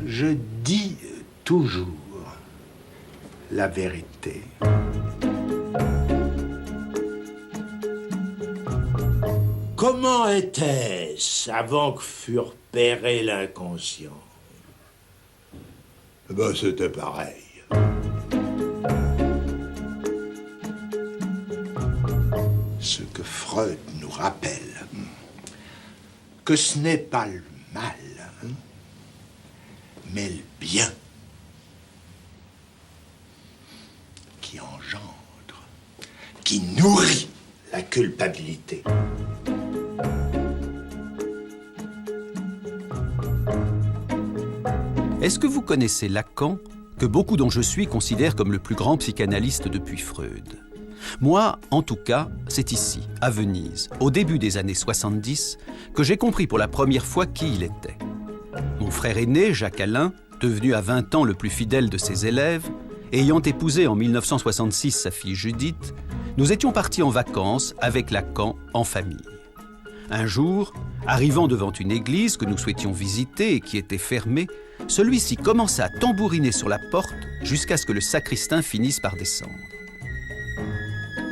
Je dis toujours la vérité. Comment était-ce avant que fût repéré l'inconscient? Ben, c'était pareil. Ce que Freud nous rappelle, que ce n'est pas le mal, mais le bien qui engendre, qui nourrit la culpabilité. Est-ce que vous connaissez Lacan, que beaucoup dont je suis considèrent comme le plus grand psychanalyste depuis Freud? Moi, en tout cas, c'est ici, à Venise, au début des années 70, que j'ai compris pour la première fois qui il était. Mon frère aîné, Jacques Alain, devenu à 20 ans le plus fidèle de ses élèves, ayant épousé en 1966 sa fille Judith, nous étions partis en vacances avec Lacan en famille. Un jour, arrivant devant une église que nous souhaitions visiter et qui était fermée, celui-ci commença à tambouriner sur la porte jusqu'à ce que le sacristain finisse par descendre.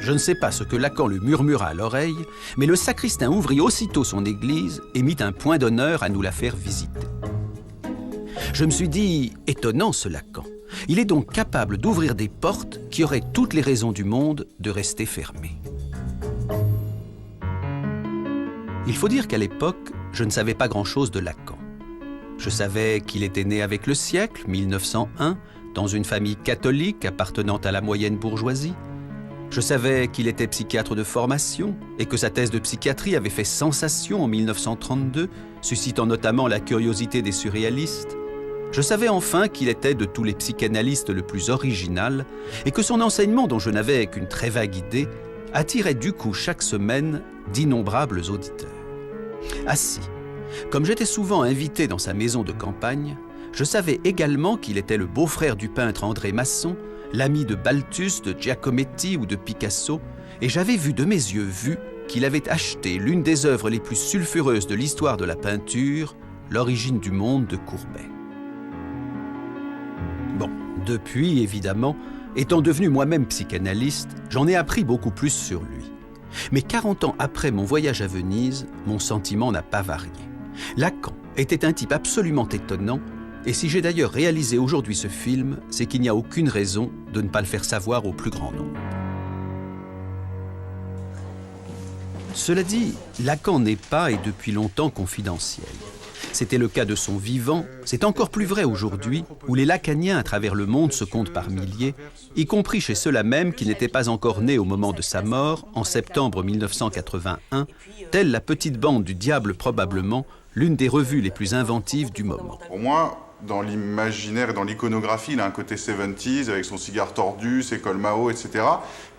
Je ne sais pas ce que Lacan lui murmura à l'oreille, mais le sacristain ouvrit aussitôt son église et mit un point d'honneur à nous la faire visiter. Je me suis dit, étonnant ce Lacan. Il est donc capable d'ouvrir des portes qui auraient toutes les raisons du monde de rester fermées. Il faut dire qu'à l'époque, je ne savais pas grand-chose de Lacan. Je savais qu'il était né avec le siècle, 1901, dans une famille catholique appartenant à la moyenne bourgeoisie. Je savais qu'il était psychiatre de formation et que sa thèse de psychiatrie avait fait sensation en 1932, suscitant notamment la curiosité des surréalistes. Je savais enfin qu'il était de tous les psychanalystes le plus original et que son enseignement, dont je n'avais qu'une très vague idée, attirait du coup chaque semaine d'innombrables auditeurs. Ainsi, comme j'étais souvent invité dans sa maison de campagne, je savais également qu'il était le beau-frère du peintre André Masson, l'ami de Balthus, de Giacometti ou de Picasso, et j'avais vu de mes yeux qu'il avait acheté l'une des œuvres les plus sulfureuses de l'histoire de la peinture, L'origine du monde de Courbet. Bon, depuis, évidemment, étant devenu moi-même psychanalyste, j'en ai appris beaucoup plus sur lui. Mais 40 ans après mon voyage à Venise, mon sentiment n'a pas varié. Lacan était un type absolument étonnant, et si j'ai d'ailleurs réalisé aujourd'hui ce film, c'est qu'il n'y a aucune raison de ne pas le faire savoir au plus grand nombre. Cela dit, Lacan n'est pas et depuis longtemps confidentiel. C'était le cas de son vivant, c'est encore plus vrai aujourd'hui, où les lacaniens à travers le monde se comptent par milliers, y compris chez ceux-là même qui n'étaient pas encore nés au moment de sa mort, en septembre 1981, telle la petite bande du diable probablement, l'une des revues les plus inventives du moment. Pour moi, dans l'imaginaire et dans l'iconographie, il a un côté 70s avec son cigare tordu, ses cols Mao, etc.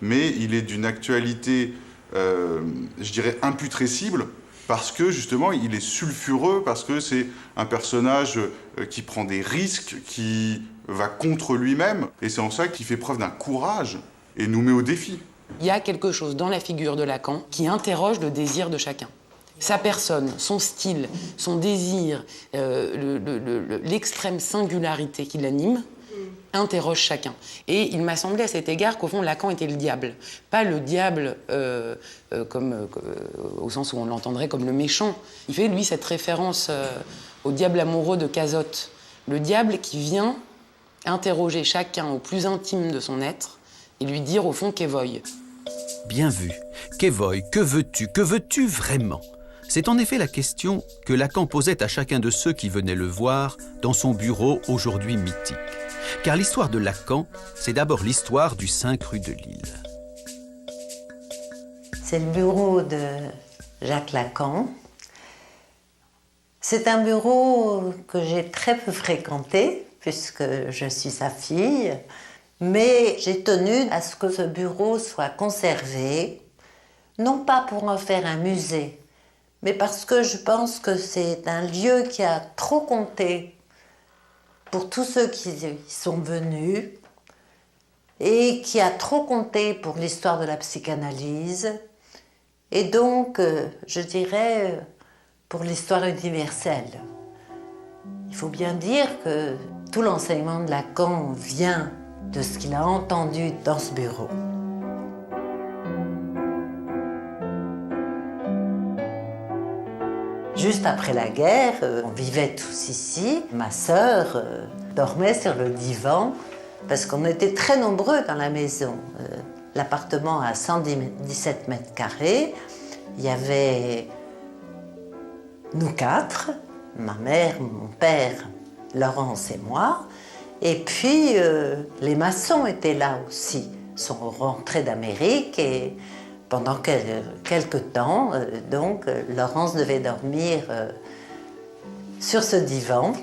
Mais il est d'une actualité, je dirais, imputrescible, parce que justement, il est sulfureux, parce que c'est un personnage qui prend des risques, qui va contre lui-même. Et c'est en ça qu'il fait preuve d'un courage et nous met au défi. Il y a quelque chose dans la figure de Lacan qui interroge le désir de chacun. Sa personne, son style, son désir, l'extrême singularité qui l'anime, interroge chacun. Et il m'a semblé à cet égard qu'au fond, Lacan était le diable. Pas le diable au sens où on l'entendrait comme le méchant. Il fait, lui, cette référence au diable amoureux de Cazotte. Le diable qui vient interroger chacun au plus intime de son être et lui dire, au fond, qu'Evoy. Bien vu. Qu'Evoy, que veux-tu vraiment ? C'est en effet la question que Lacan posait à chacun de ceux qui venaient le voir dans son bureau aujourd'hui mythique. Car l'histoire de Lacan, c'est d'abord l'histoire du 5 rue de Lille. C'est le bureau de Jacques Lacan. C'est un bureau que j'ai très peu fréquenté, puisque je suis sa fille. Mais j'ai tenu à ce que ce bureau soit conservé, non pas pour en faire un musée, mais parce que je pense que c'est un lieu qui a trop compté pour tous ceux qui y sont venus et qui a trop compté pour l'histoire de la psychanalyse, et donc, je dirais, pour l'histoire universelle. Il faut bien dire que tout l'enseignement de Lacan vient de ce qu'il a entendu dans ce bureau. Juste après la guerre, on vivait tous ici. Ma sœur dormait sur le divan parce qu'on était très nombreux dans la maison. L'appartement a 117 mètres carrés. Il y avait nous quatre, ma mère, mon père, Laurence et moi. Et puis, les maçons étaient là aussi. Ils sont rentrés d'Amérique et pendant quelques temps, donc, Laurence devait dormir sur ce divan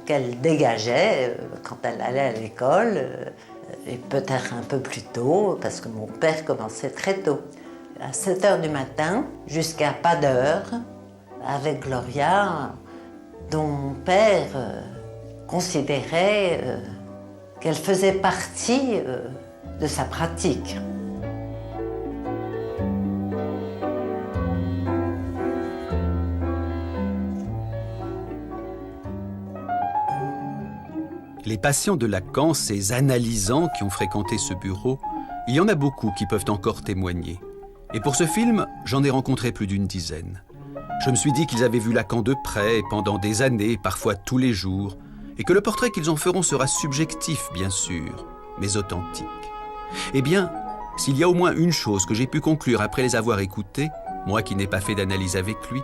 qu'elle dégageait quand elle allait à l'école, et peut-être un peu plus tôt, parce que mon père commençait très tôt. À 7 h du matin, jusqu'à pas d'heure, avec Gloria, dont mon père considérait qu'elle faisait partie de sa pratique. Les patients de Lacan, ces analysants qui ont fréquenté ce bureau, il y en a beaucoup qui peuvent encore témoigner. Et pour ce film, j'en ai rencontré plus d'une dizaine. Je me suis dit qu'ils avaient vu Lacan de près, pendant des années, parfois tous les jours, et que le portrait qu'ils en feront sera subjectif, bien sûr, mais authentique. Eh bien, s'il y a au moins une chose que j'ai pu conclure après les avoir écoutés, moi qui n'ai pas fait d'analyse avec lui,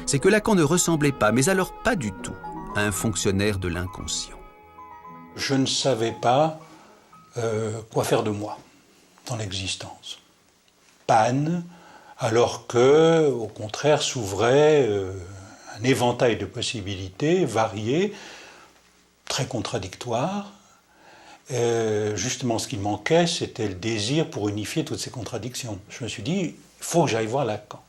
c'est que Lacan ne ressemblait pas, mais alors pas du tout, à un fonctionnaire de l'inconscient. Je ne savais pas quoi faire de moi dans l'existence. Panne, alors que, au contraire, s'ouvrait un éventail de possibilités variées, très contradictoires. Justement, ce qui manquait, c'était le désir pour unifier toutes ces contradictions. Je me suis dit, il faut que j'aille voir Lacan.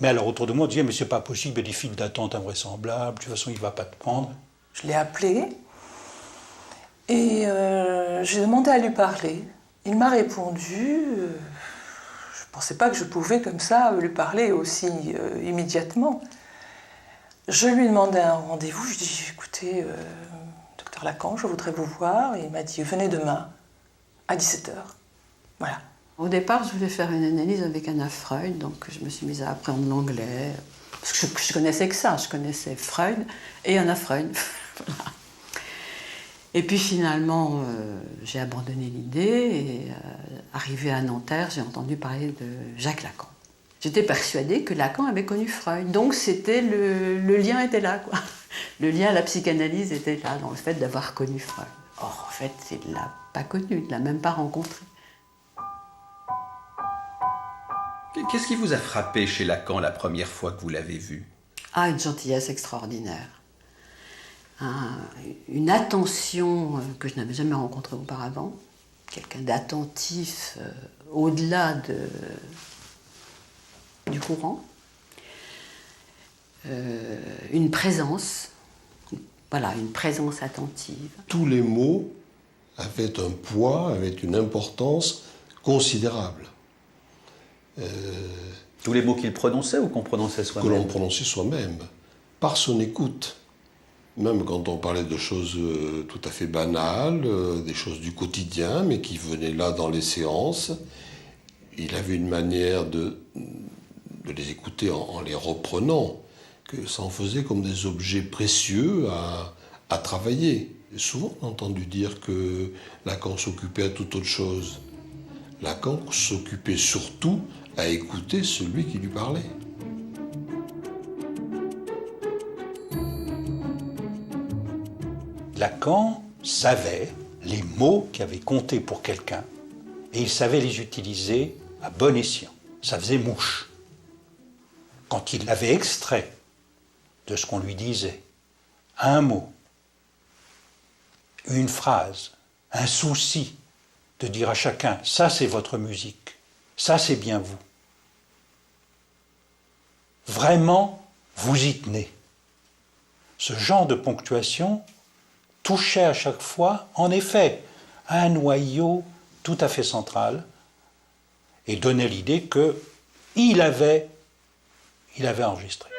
Mais alors, autour de moi, on disait, mais c'est pas possible, il y a des files d'attente invraisemblables, de toute façon, il ne va pas te prendre. Je l'ai appelé et j'ai demandé à lui parler. Il m'a répondu. Je ne pensais pas que je pouvais comme ça lui parler aussi immédiatement. Je lui ai demandé un rendez-vous. Je lui ai dit, écoutez, docteur Lacan, je voudrais vous voir. Et il m'a dit, venez demain à 17 h. Voilà. Au départ, je voulais faire une analyse avec Anna Freud, donc je me suis mise à apprendre l'anglais. Parce que je connaissais que ça, je connaissais Freud et Anna Freud. Voilà. Et puis finalement, j'ai abandonné l'idée et arrivé à Nanterre, j'ai entendu parler de Jacques Lacan. J'étais persuadée que Lacan avait connu Freud, donc c'était le lien était là, quoi. Le lien à la psychanalyse était là, dans le fait d'avoir connu Freud. Or, en fait, il ne l'a pas connu, il ne l'a même pas rencontré. Qu'est-ce qui vous a frappé chez Lacan la première fois que vous l'avez vu ? Ah, une gentillesse extraordinaire. Une attention que je n'avais jamais rencontrée auparavant. Quelqu'un d'attentif au-delà du courant. Une présence, voilà, une présence attentive. Tous les mots avaient un poids, avaient une importance considérable. Tous les mots qu'il prononçait ou qu'on prononçait soi-même ? Que l'on prononçait soi-même, par son écoute. Même quand on parlait de choses tout à fait banales, des choses du quotidien, mais qui venaient là dans les séances, il avait une manière de les écouter en les reprenant, que ça en faisait comme des objets précieux à travailler. Et souvent, on a entendu dire que Lacan s'occupait à toute autre chose. Lacan s'occupait surtout à écouter celui qui lui parlait. Lacan savait les mots qui avaient compté pour quelqu'un et il savait les utiliser à bon escient. Ça faisait mouche. Quand il l'avait extrait de ce qu'on lui disait, un mot, une phrase, un souci de dire à chacun « ça c'est votre musique, ça c'est bien vous ». Vraiment, vous y tenez. Ce genre de ponctuation touchait à chaque fois, en effet, à un noyau tout à fait central et donnait l'idée qu'il avait enregistré.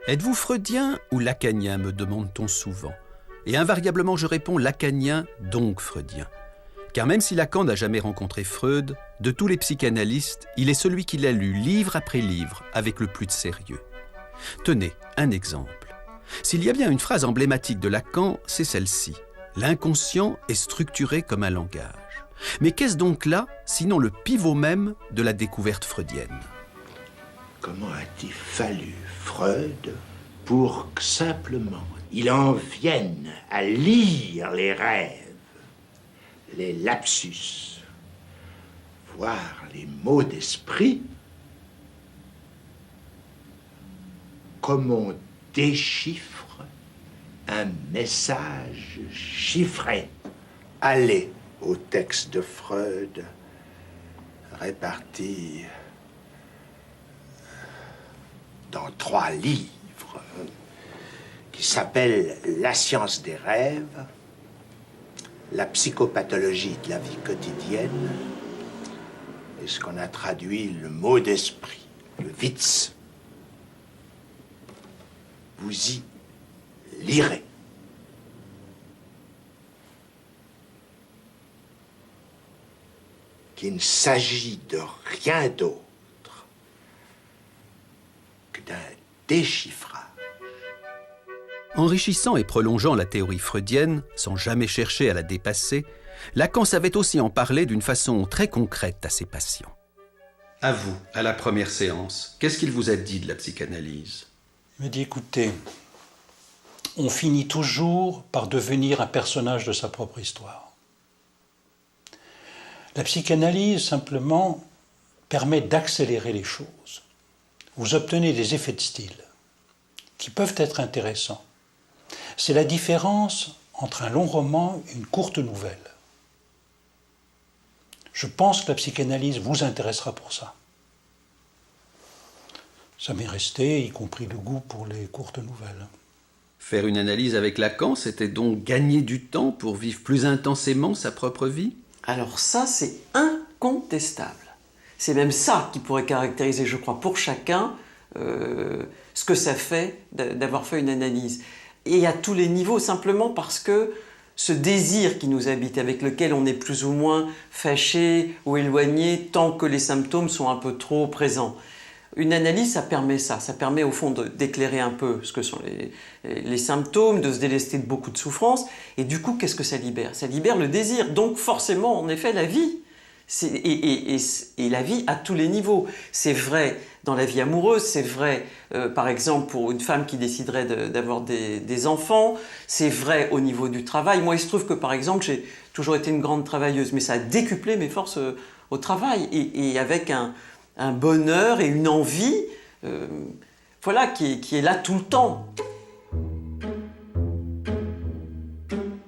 Êtes-vous freudien ou lacanien, me demande-t-on souvent. Et invariablement je réponds lacanien, donc freudien. Car même si Lacan n'a jamais rencontré Freud, de tous les psychanalystes, il est celui qui l'a lu livre après livre avec le plus de sérieux. Tenez, un exemple. S'il y a bien une phrase emblématique de Lacan, c'est celle-ci. L'inconscient est structuré comme un langage. Mais qu'est-ce donc là, sinon le pivot même de la découverte freudienne ? Comment a-t-il fallu Freud pour que simplement il en vienne à lire les rêves, les lapsus, voire les mots d'esprit, comme on déchiffre un message chiffré. Allez au texte de Freud, réparti dans 3 livres, qui s'appellent La science des rêves, La psychopathologie de la vie quotidienne et ce qu'on a traduit le mot d'esprit, le Witz. Vous y lirez. Qu'il ne s'agit de rien d'autre que d'un déchiffrage. Enrichissant et prolongeant la théorie freudienne, sans jamais chercher à la dépasser, Lacan savait aussi en parler d'une façon très concrète à ses patients. À vous, à la première séance, qu'est-ce qu'il vous a dit de la psychanalyse ? Il me dit, écoutez, on finit toujours par devenir un personnage de sa propre histoire. La psychanalyse, simplement, permet d'accélérer les choses. Vous obtenez des effets de style qui peuvent être intéressants. C'est la différence entre un long roman et une courte nouvelle. Je pense que la psychanalyse vous intéressera pour ça. Ça m'est resté, y compris le goût pour les courtes nouvelles. Faire une analyse avec Lacan, c'était donc gagner du temps pour vivre plus intensément sa propre vie ? Alors ça, c'est incontestable. C'est même ça qui pourrait caractériser, je crois, pour chacun, ce que ça fait d'avoir fait une analyse. Et à tous les niveaux, simplement parce que ce désir qui nous habite, avec lequel on est plus ou moins fâché ou éloigné tant que les symptômes sont un peu trop présents. Une analyse, ça permet au fond d'éclairer un peu ce que sont les symptômes, de se délester de beaucoup de souffrances, et du coup, qu'est-ce que ça libère ? Ça libère le désir, donc forcément, en effet, la vie. Et la vie à tous les niveaux. C'est vrai dans la vie amoureuse, c'est vrai par exemple pour une femme qui déciderait d'avoir des enfants, c'est vrai au niveau du travail. Moi il se trouve que par exemple j'ai toujours été une grande travailleuse, mais ça a décuplé mes forces au travail et avec un bonheur et une envie voilà, qui est là tout le temps.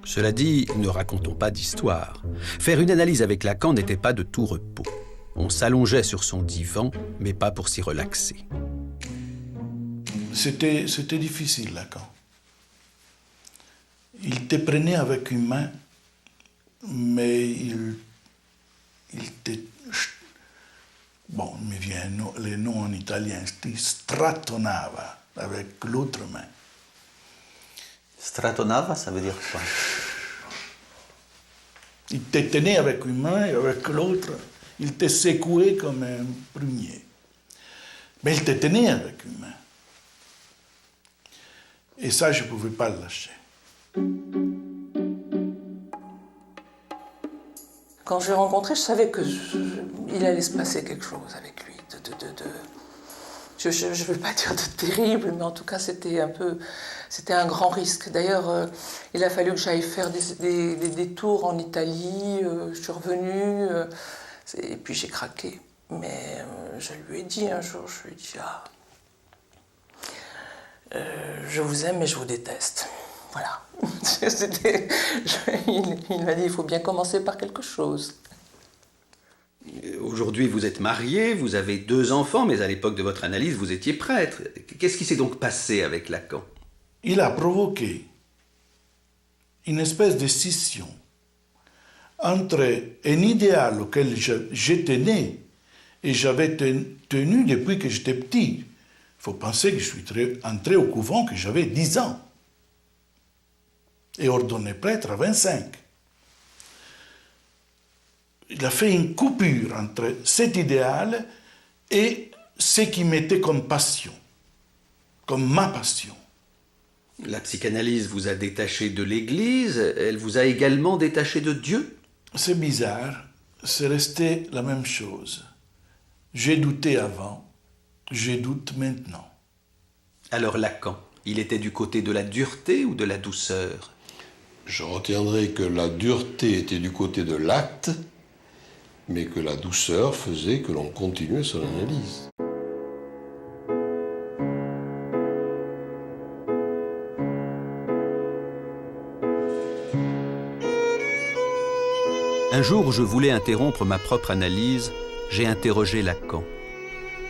Cela dit, ne racontons pas d'histoire. Faire une analyse avec Lacan n'était pas de tout repos. On s'allongeait sur son divan, mais pas pour s'y relaxer. C'était difficile, Lacan. Il te prenait avec une main, mais il te... Bon, il me vient le nom en italien, il strattonava avec l'autre main. Strattonava, ça veut dire quoi? Il te tenait avec une main et avec l'autre, il te secouait comme un prunier. Mais il te tenait avec une main. Et ça, je ne pouvais pas le lâcher. Quand je l'ai rencontré, je savais qu'il allait se passer quelque chose avec lui. Je ne veux pas dire de terrible, mais en tout cas, c'était un grand risque. D'ailleurs, il a fallu que j'aille faire des tours en Italie. Je suis revenue, et puis j'ai craqué. Mais je lui ai dit un jour, je vous aime, mais je vous déteste. Voilà. Il m'a dit, il faut bien commencer par quelque chose. Aujourd'hui, vous êtes marié, vous avez 2 enfants, mais à l'époque de votre analyse, vous étiez prêtre. Qu'est-ce qui s'est donc passé avec Lacan? Il a provoqué une espèce de scission entre un idéal auquel j'étais né et j'avais tenu depuis que j'étais petit. Il faut penser que je suis entré au couvent que j'avais 10 ans et ordonné prêtre à 25. Il a fait une coupure entre cet idéal et ce qui m'était comme passion, comme ma passion. La psychanalyse vous a détaché de l'Église, elle vous a également détaché de Dieu? C'est bizarre, c'est resté la même chose. J'ai douté avant, je doute maintenant. Alors Lacan, il était du côté de la dureté ou de la douceur? Je retiendrai que la dureté était du côté de l'acte, mais que la douceur faisait que l'on continuait son analyse. Un jour où je voulais interrompre ma propre analyse, j'ai interrogé Lacan.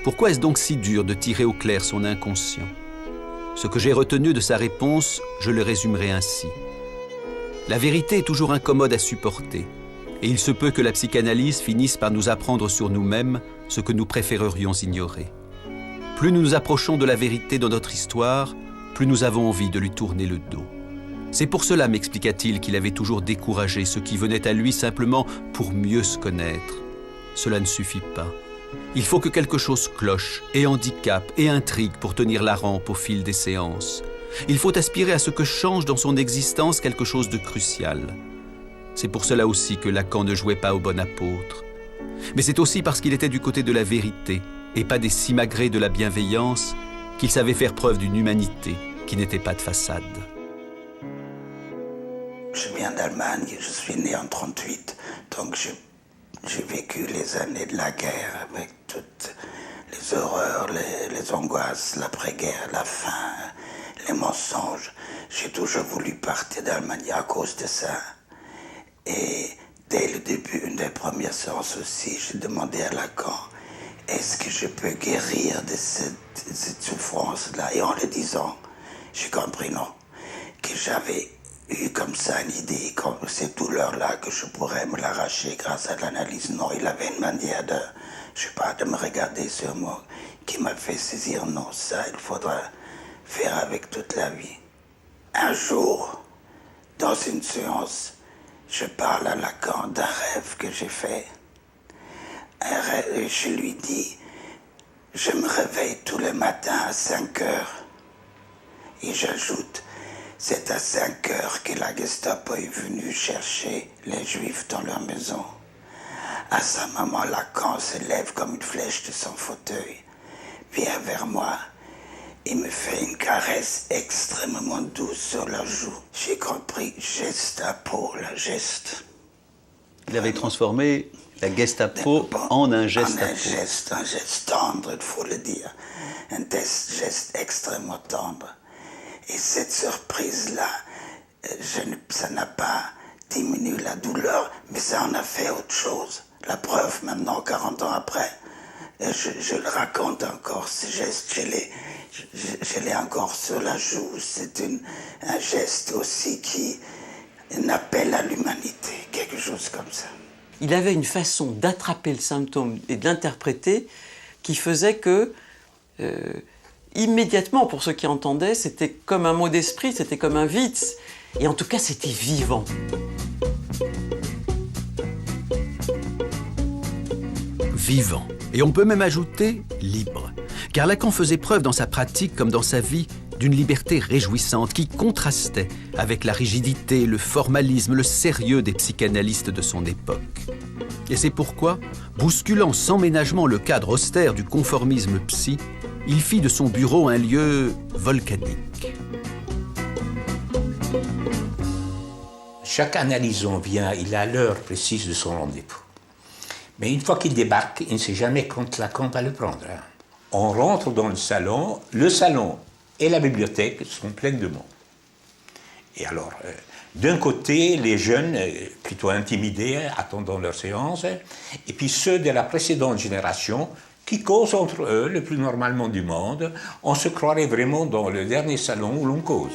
Pourquoi est-ce donc si dur de tirer au clair son inconscient? Ce que j'ai retenu de sa réponse, je le résumerai ainsi. La vérité est toujours incommode à supporter, et il se peut que la psychanalyse finisse par nous apprendre sur nous-mêmes ce que nous préférerions ignorer. Plus nous nous approchons de la vérité dans notre histoire, plus nous avons envie de lui tourner le dos. C'est pour cela, m'expliqua-t-il, qu'il avait toujours découragé ceux qui venaient à lui simplement pour mieux se connaître. Cela ne suffit pas. Il faut que quelque chose cloche, et handicape, et intrigue pour tenir la rampe au fil des séances. Il faut aspirer à ce que change dans son existence quelque chose de crucial. C'est pour cela aussi que Lacan ne jouait pas au bon apôtre. Mais c'est aussi parce qu'il était du côté de la vérité, et pas des simagrées de la bienveillance, qu'il savait faire preuve d'une humanité qui n'était pas de façade. Je viens d'Allemagne, je suis né en 1938, donc j'ai vécu les années de la guerre avec toutes les horreurs, les angoisses, l'après-guerre, la faim, les mensonges. J'ai toujours voulu partir d'Allemagne à cause de ça. Et dès le début, une des premières séances aussi, j'ai demandé à Lacan, est-ce que je peux guérir de cette souffrance-là? Et en le disant, j'ai compris non, que j'avais eu comme ça une idée, comme cette douleur-là, que je pourrais me l'arracher grâce à l'analyse. Non, il avait une manière de, je sais pas, de me regarder sur moi, qui m'a fait saisir, non, ça, il faudra faire avec toute la vie. Un jour, dans une séance, je parle à Lacan d'un rêve que j'ai fait. Un rêve, et je lui dis, je me réveille tous les matins à 5 heures. Et j'ajoute, c'est à 5 heures que la Gestapo est venue chercher les Juifs dans leur maison. À ce moment, Lacan se lève comme une flèche de son fauteuil, vient vers moi et me fait une caresse extrêmement douce sur la joue. J'ai compris, Gestapo, le geste. Il avait transformé la Gestapo en un Gestapo. Un geste tendre, il faut le dire. Un geste extrêmement tendre. Et cette surprise-là, ça n'a pas diminué la douleur, mais ça en a fait autre chose. La preuve, maintenant, 40 ans après, je le raconte encore, ce geste, je l'ai encore sur la joue. C'est un geste aussi qui un appel à l'humanité, quelque chose comme ça. Il avait une façon d'attraper le symptôme et de l'interpréter qui faisait que... immédiatement, pour ceux qui entendaient, c'était comme un mot d'esprit, c'était comme un Witz. Et en tout cas, c'était vivant. Vivant. Et on peut même ajouter libre. Car Lacan faisait preuve dans sa pratique comme dans sa vie d'une liberté réjouissante qui contrastait avec la rigidité, le formalisme, le sérieux des psychanalystes de son époque. Et c'est pourquoi, bousculant sans ménagement le cadre austère du conformisme psy, il fit de son bureau un lieu volcanique. Chaque analysant vient, il a l'heure précise de son rendez-vous. Mais une fois qu'il débarque, il ne sait jamais quand Lacan va le prendre. On rentre dans le salon et la bibliothèque sont pleines de monde. Et alors, d'un côté, les jeunes, plutôt intimidés, attendant leur séance, et puis ceux de la précédente génération, qui causent entre eux le plus normalement du monde. On se croirait vraiment dans le dernier salon où l'on cause.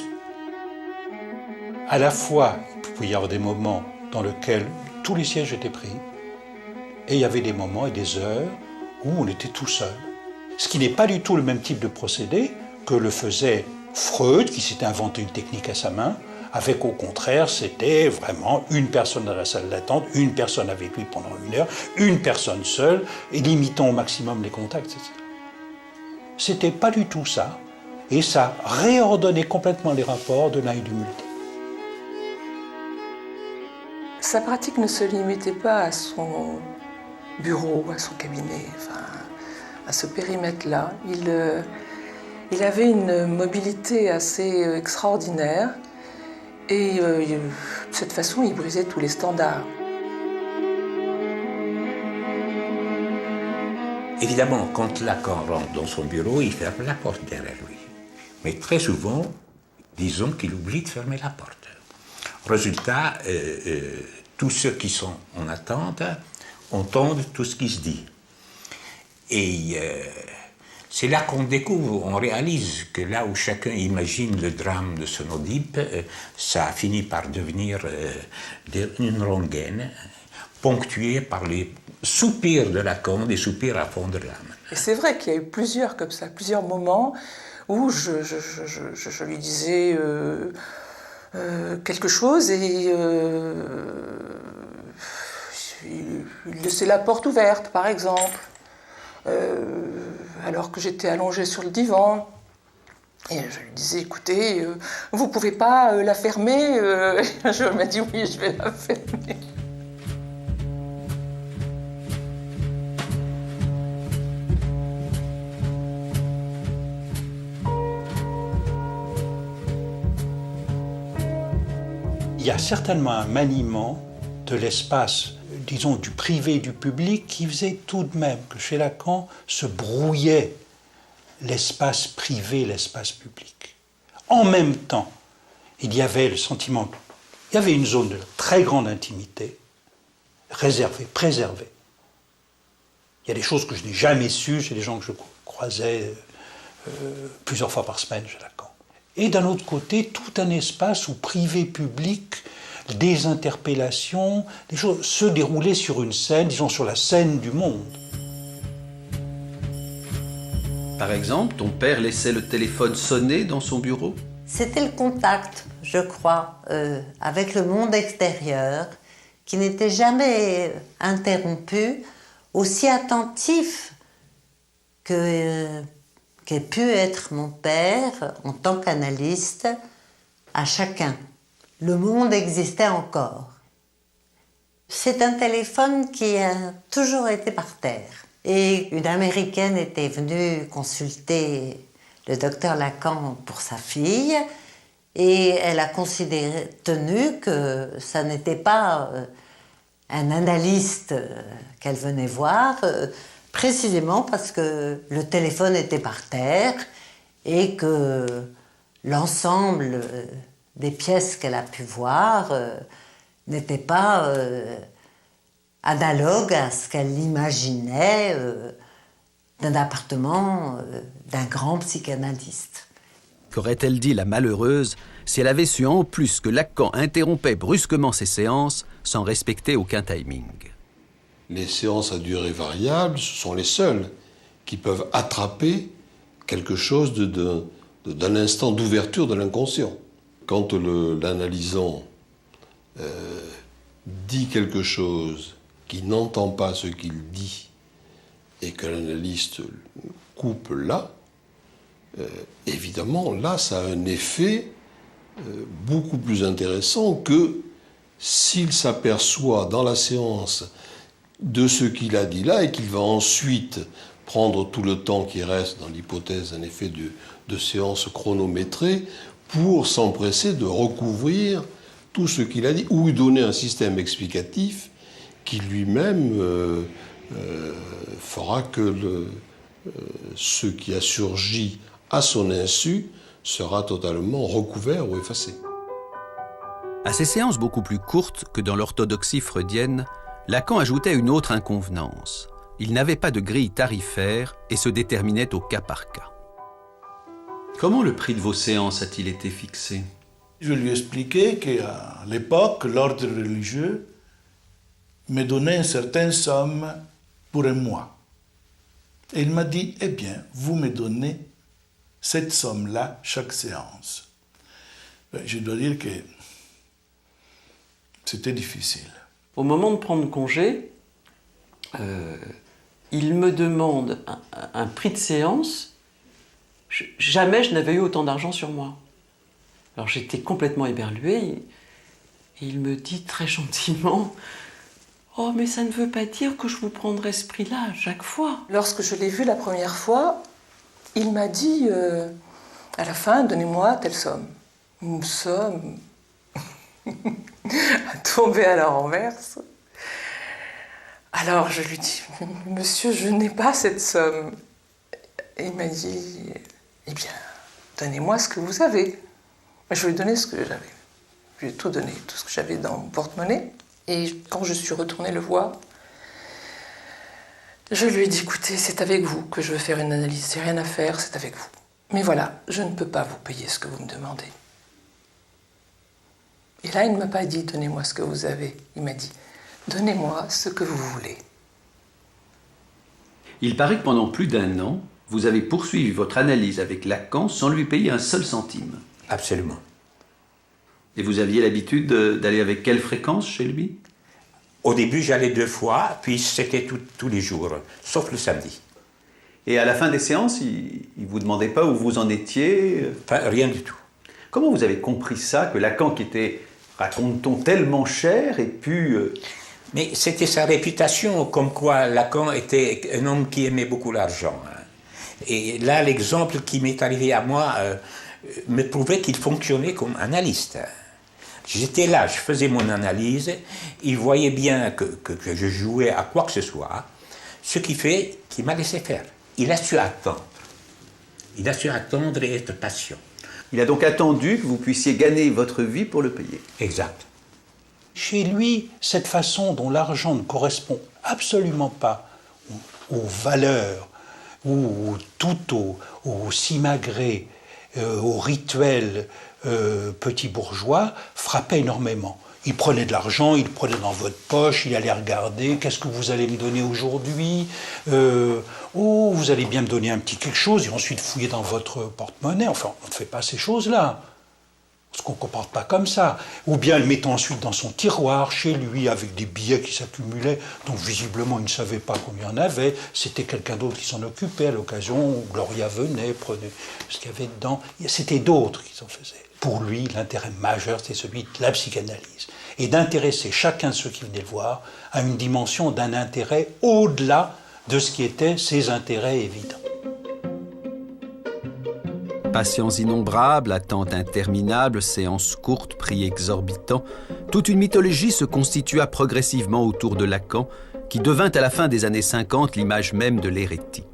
À la fois, il peut y avoir des moments dans lesquels tous les sièges étaient pris. Et il y avait des moments et des heures où on était tout seul. Ce qui n'est pas du tout le même type de procédé que le faisait Freud, qui s'était inventé une technique à sa main, avec au contraire, c'était vraiment une personne dans la salle d'attente, une personne avec lui pendant 1 heure, une personne seule, et limitant au maximum les contacts, etc. C'était pas du tout ça, et ça réordonnait complètement les rapports de l'un et du multiple. Sa pratique ne se limitait pas à son bureau, à son cabinet, enfin, à ce périmètre-là. Il avait une mobilité assez extraordinaire et de cette façon, il brisait tous les standards. Évidemment, quand Lacan rentre dans son bureau, il ferme la porte derrière lui. Mais très souvent, disons qu'il oublie de fermer la porte. Résultat, tous ceux qui sont en attente entendent tout ce qui se dit. Et c'est là qu'on découvre, on réalise que là où chacun imagine le drame de son Oedipe, ça a fini par devenir une rengaine ponctuée par les soupirs de Lacan, des soupirs à fond de l'âme. Et c'est vrai qu'il y a eu plusieurs comme ça, plusieurs moments où je lui disais quelque chose et il laissait la porte ouverte, par exemple, alors que j'étais allongée sur le divan. Et je lui disais, écoutez, vous ne pouvez pas la fermer. Je m'a dit, oui, je vais la fermer. Il y a certainement un maniement de l'espace, disons, du privé et du public qui faisait tout de même que chez Lacan se brouillait l'espace privé, l'espace public. En même temps, il y avait le sentiment, il y avait une zone de très grande intimité, réservée, préservée. Il y a des choses que je n'ai jamais sues chez les gens que je croisais plusieurs fois par semaine chez Lacan. Et d'un autre côté, tout un espace où privé-public, des interpellations, des choses se déroulaient sur une scène, disons sur la scène du monde. Par exemple, ton père laissait le téléphone sonner dans son bureau? C'était le contact, je crois, avec le monde extérieur, qui n'était jamais interrompu, aussi attentif qu'ait pu être mon père en tant qu'analyste à chacun. Le monde existait encore. C'est un téléphone qui a toujours été par terre. Et une Américaine était venue consulter le docteur Lacan pour sa fille et elle a tenu que ça n'était pas un analyste qu'elle venait voir, précisément parce que le téléphone était par terre et que l'ensemble des pièces qu'elle a pu voir n'était pas analogue à ce qu'elle imaginait d'un appartement d'un grand psychanalyste. Qu'aurait-elle dit la malheureuse si elle avait su en plus que Lacan interrompait brusquement ses séances sans respecter aucun timing? Les séances à durée variable, ce sont les seules qui peuvent attraper quelque chose d'un instant d'ouverture de l'inconscient. Quand l'analysant dit quelque chose qui n'entend pas ce qu'il dit et que l'analyste coupe là, évidemment, là, ça a un effet beaucoup plus intéressant que s'il s'aperçoit dans la séance de ce qu'il a dit là et qu'il va ensuite prendre tout le temps qui reste dans l'hypothèse d'un effet de séance chronométrée pour s'empresser de recouvrir tout ce qu'il a dit ou lui donner un système explicatif qui lui-même fera que ce qui a surgi à son insu sera totalement recouvert ou effacé. À ces séances beaucoup plus courtes que dans l'orthodoxie freudienne, Lacan ajoutait une autre inconvenance. Il n'avait pas de grille tarifaire et se déterminait au cas par cas. Comment le prix de vos séances a-t-il été fixé? Je lui ai expliqué qu'à l'époque, l'ordre religieux me donner une certaine somme pour un mois. Et il m'a dit, eh bien, vous me donnez cette somme-là chaque séance. Je dois dire que c'était difficile. Au moment de prendre congé, il me demande un prix de séance. Jamais je n'avais eu autant d'argent sur moi. Alors j'étais complètement éberluée. Et il me dit très gentiment, « Oh, mais ça ne veut pas dire que je vous prendrai ce prix-là à chaque fois. » Lorsque je l'ai vu la première fois, il m'a dit, à la fin, donnez-moi telle somme. Une somme à tomber à la renverse. Alors je lui dis, monsieur, je n'ai pas cette somme. Et il m'a dit, eh bien, donnez-moi ce que vous avez. Je lui ai donné ce que j'avais. Je lui ai tout donné, tout ce que j'avais dans mon porte-monnaie. Et quand je suis retournée le voir, je lui ai dit, écoutez, c'est avec vous que je veux faire une analyse. C'est rien à faire, c'est avec vous. Mais voilà, je ne peux pas vous payer ce que vous me demandez. Et là, il ne m'a pas dit, donnez-moi ce que vous avez. Il m'a dit, donnez-moi ce que vous voulez. Il paraît que pendant plus d'1 an, vous avez poursuivi votre analyse avec Lacan sans lui payer un seul centime. Absolument. Et vous aviez l'habitude d'aller avec quelle fréquence chez lui? Au début, j'allais 2 fois, puis c'était tous les jours, sauf le samedi. Et à la fin des séances, il ne vous demandait pas où vous en étiez? Rien du tout. Comment vous avez compris ça, que Lacan, qui était, raconte-t-on, tellement cher, ait pu... Mais c'était sa réputation, comme quoi Lacan était un homme qui aimait beaucoup l'argent. Et là, l'exemple qui m'est arrivé à moi me prouvait qu'il fonctionnait comme analyste. J'étais là, je faisais mon analyse, il voyait bien que je jouais à quoi que ce soit, ce qui fait qu'il m'a laissé faire. Il a su attendre. Il a su attendre et être patient. Il a donc attendu que vous puissiez gagner votre vie pour le payer. Exact. Chez lui, cette façon dont l'argent ne correspond absolument pas aux valeurs ou tout au simagré, au rituel petit bourgeois, frappait énormément. Il prenait de l'argent, il le prenait dans votre poche, il allait regarder, qu'est-ce que vous allez me donner aujourd'hui? Oh, vous allez bien me donner un petit quelque chose, et ensuite fouiller dans votre porte-monnaie. Enfin, on ne fait pas ces choses-là. Parce qu'on ne comporte pas comme ça. Ou bien le mettant ensuite dans son tiroir, chez lui, avec des billets qui s'accumulaient, donc visiblement il ne savait pas combien il y en avait. C'était quelqu'un d'autre qui s'en occupait à l'occasion où Gloria venait, prenait ce qu'il y avait dedans. C'était d'autres qui s'en faisaient. Pour lui, l'intérêt majeur, c'est celui de la psychanalyse. Et d'intéresser chacun de ceux qui venaient le voir à une dimension d'un intérêt au-delà de ce qui étaient ses intérêts évidents. Patients innombrables, attentes interminables, séances courtes, prix exorbitants, toute une mythologie se constitua progressivement autour de Lacan, qui devint à la fin des années 50 l'image même de l'hérétique.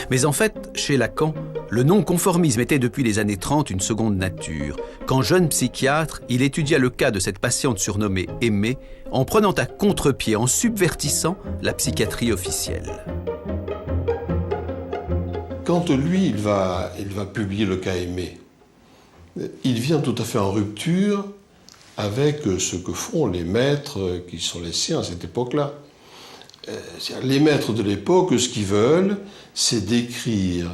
Mais en fait, chez Lacan, le non-conformisme était depuis les années 30 une seconde nature. Quand jeune psychiatre, il étudia le cas de cette patiente surnommée Aimée, en prenant à contre-pied, en subvertissant la psychiatrie officielle. Quand lui, il va publier le cas Aimée, il vient tout à fait en rupture avec ce que font les maîtres qui sont les siens à cette époque-là. Les maîtres de l'époque, ce qu'ils veulent, c'est décrire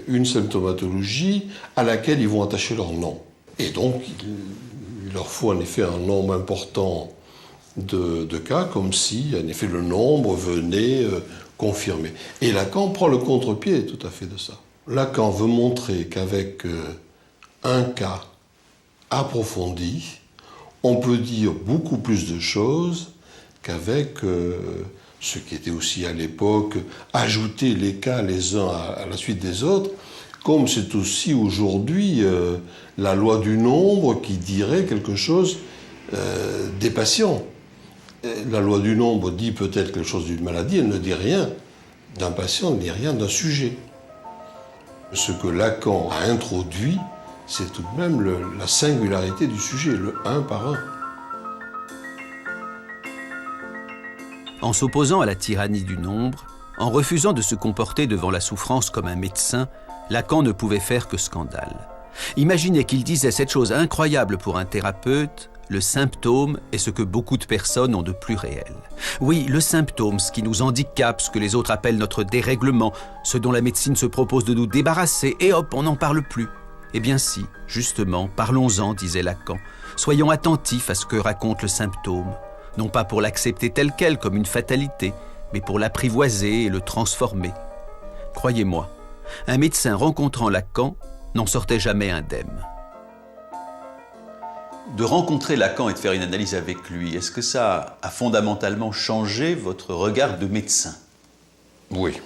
une symptomatologie à laquelle ils vont attacher leur nom. Et donc, il leur faut en effet un nombre important de cas, comme si, en effet, le nombre venait confirmer. Et Lacan prend le contre-pied tout à fait de ça. Lacan veut montrer qu'avec un cas approfondi, on peut dire beaucoup plus de choses qu'avec ce qui était aussi à l'époque ajouter les cas les uns à la suite des autres, comme c'est aussi aujourd'hui la loi du nombre qui dirait quelque chose des patients. La loi du nombre dit peut-être quelque chose d'une maladie, elle ne dit rien d'un patient, elle ne dit rien d'un sujet. Ce que Lacan a introduit, c'est tout de même la singularité du sujet, le un par un. En s'opposant à la tyrannie du nombre, en refusant de se comporter devant la souffrance comme un médecin, Lacan ne pouvait faire que scandale. Imaginez qu'il disait cette chose incroyable pour un thérapeute: le symptôme est ce que beaucoup de personnes ont de plus réel. Oui, le symptôme, ce qui nous handicape, ce que les autres appellent notre dérèglement, ce dont la médecine se propose de nous débarrasser, et hop, on n'en parle plus. Eh bien si, justement, parlons-en, disait Lacan. Soyons attentifs à ce que raconte le symptôme, non pas pour l'accepter tel quel comme une fatalité, mais pour l'apprivoiser et le transformer. Croyez-moi, un médecin rencontrant Lacan n'en sortait jamais indemne. De rencontrer Lacan et de faire une analyse avec lui, est-ce que ça a fondamentalement changé votre regard de médecin? Oui,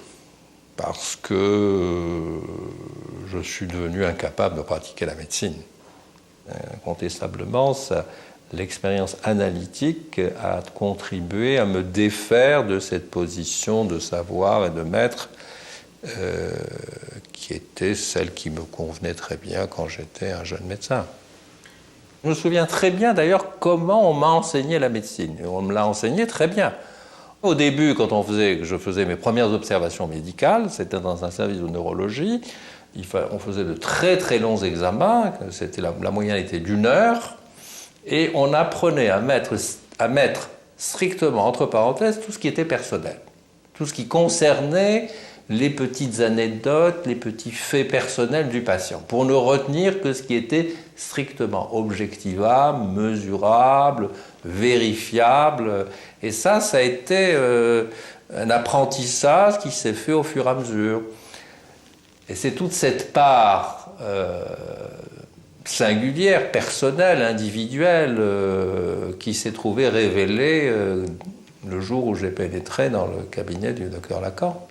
parce que je suis devenu incapable de pratiquer la médecine. Incontestablement, l'expérience analytique a contribué à me défaire de cette position de savoir et de maître qui était celle qui me convenait très bien quand j'étais un jeune médecin. Je me souviens très bien d'ailleurs comment on m'a enseigné la médecine. Et on me l'a enseigné très bien. Au début, quand je faisais mes premières observations médicales, c'était dans un service de neurologie, on faisait de très très longs examens, la moyenne était d'1 heure, et on apprenait à mettre strictement entre parenthèses tout ce qui était personnel, tout ce qui concernait les petites anecdotes, les petits faits personnels du patient, pour ne retenir que ce qui était strictement objectivable, mesurable, vérifiable. Et ça a été un apprentissage qui s'est fait au fur et à mesure. Et c'est toute cette part singulière, personnelle, individuelle, qui s'est trouvée révélée le jour où j'ai pénétré dans le cabinet du docteur Lacan.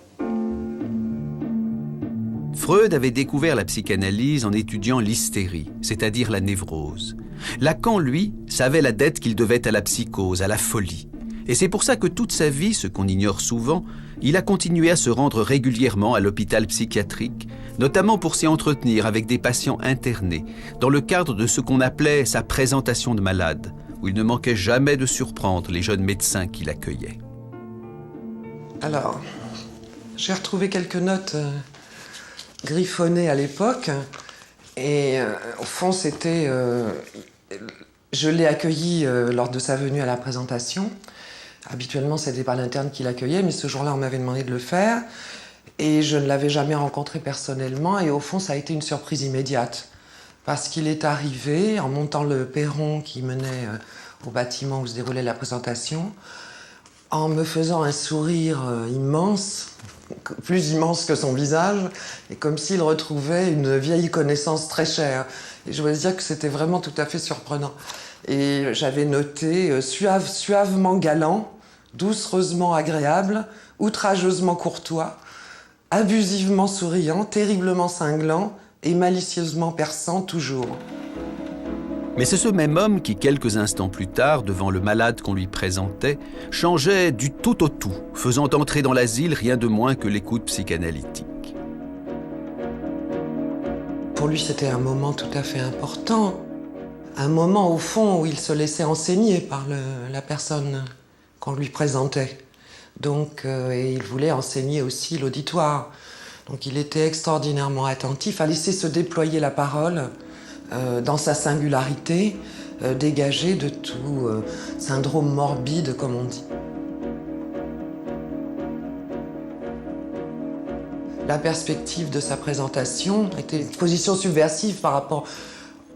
Freud avait découvert la psychanalyse en étudiant l'hystérie, c'est-à-dire la névrose. Lacan, lui, savait la dette qu'il devait à la psychose, à la folie. Et c'est pour ça que toute sa vie, ce qu'on ignore souvent, il a continué à se rendre régulièrement à l'hôpital psychiatrique, notamment pour s'y entretenir avec des patients internés, dans le cadre de ce qu'on appelait sa présentation de malade, où il ne manquait jamais de surprendre les jeunes médecins qui l'accueillaient. Alors, j'ai retrouvé quelques notes griffonnées à l'époque, et au fond, c'était... je l'ai accueilli lors de sa venue à la présentation. Habituellement, c'était pas l'interne qui l'accueillait, mais ce jour-là, on m'avait demandé de le faire. Et je ne l'avais jamais rencontré personnellement. Et au fond, ça a été une surprise immédiate. Parce qu'il est arrivé, en montant le perron qui menait au bâtiment où se déroulait la présentation, en me faisant un sourire immense, plus immense que son visage, et comme s'il retrouvait une vieille connaissance très chère. Et je dois dire que c'était vraiment tout à fait surprenant. Et j'avais noté suavement galant, doucereusement agréable, outrageusement courtois, abusivement souriant, terriblement cinglant et malicieusement perçant toujours. Mais c'est ce même homme qui, quelques instants plus tard, devant le malade qu'on lui présentait, changeait du tout au tout, faisant entrer dans l'asile rien de moins que l'écoute psychanalytique. Pour lui, c'était un moment tout à fait important. Un moment, au fond, où il se laissait enseigner par la personne qu'on lui présentait. Donc, et il voulait enseigner aussi l'auditoire. Donc il était extraordinairement attentif à laisser se déployer la parole dans sa singularité, dégagée de tout syndrome morbide, comme on dit. La perspective de sa présentation était une position subversive par rapport